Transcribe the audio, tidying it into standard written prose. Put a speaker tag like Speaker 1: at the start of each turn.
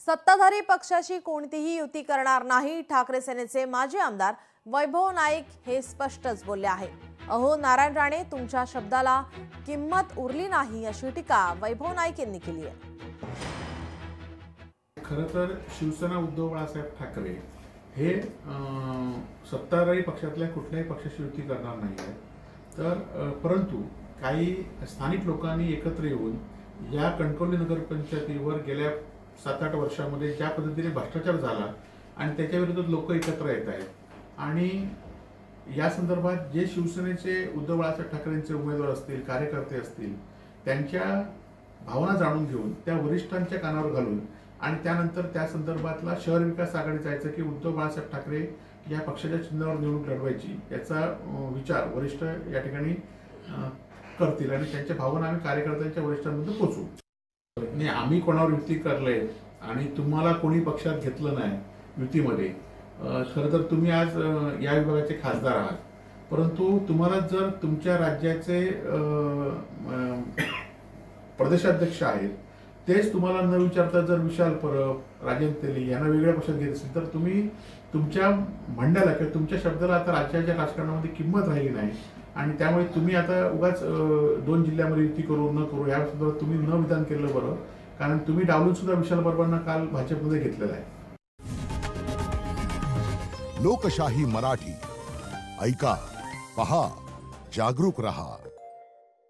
Speaker 1: सत्ताधारी पक्षाशी कोणतीही युती करणार नाही, ठाकरे सेनेचे माजी आमदार वैभव नाईक हे स्पष्टच बोलले आहे। अहो नारायण राणे, तुमच्या शब्दाला किंमत उरली नाही अशी टीका वैभव नाईक यांनी केली आहे।
Speaker 2: खरं तर शिवसेना उद्धव बाळासाहेब ठाकरे हे सत्ताधारी पक्षातल्या कुठल्याही पक्षाशी युती करणार नाही आहे। तर परंतु काही स्थानिक लोकांनी एकत्र येऊन या कणकवली नगरपंचायतीवर गेल्या 7-8 वर्षांमध्ये ज्या पद्धतीने भ्रष्टाचार झाला आणि त्याच्या विरोधात लोक एकत्र येत आहेत आणि या संदर्भात जे शिवसेनेचे उद्धव बाळासाहेब ठाकरेंचे उमेदवार असतील, कार्यकर्ते असतील, त्यांच्या भावना जाणून घेऊन त्या वरिष्ठांच्या कानावर घालून आणि त्यानंतर त्या संदर्भातला शहर विकास आघाडी जायचं की उद्धव बाळासाहेब ठाकरे या पक्षाच्या चिन्हावर निवडणूक लढवायची याचा विचार वरिष्ठ या ठिकाणी करतील आणि त्यांच्या भावना आम्ही कार्यकर्त्यांच्या वरिष्ठांमध्ये पोहोचू। नाही, आम्ही कोणावर युती करले आणि तुम्हाला कोणी पक्षात घेतलं नाही युतीमध्ये। खरं तर तुम्ही आज या विभागाचे खासदार आहात, परंतु तुम्हाला जर तुमच्या राज्याचे प्रदेशाध्यक्ष आहेत तेच तुम्हाला न विचारता जर विशाल परब, राजेंद्र तेली यांना वेगळ्या पक्षात घेत असेल तर तुम्ही तुमच्या म्हणण्याला किंवा तुमच्या शब्दाला आता राज्याच्या राजकारणामध्ये किंमत राहिली नाही आणि त्यामुळे तुम्ही आता उगाच 2 जिल्ह्यामध्ये युती करू न करू या संदर्भात तुम्ही न विधान केलं बरं, कारण तुम्ही डावलून सुद्धा विशाल परबांना काल भाजपमध्ये घेतलेलं आहे।
Speaker 3: लोकशाही मराठी ऐका, पहा, जागरूक रहा।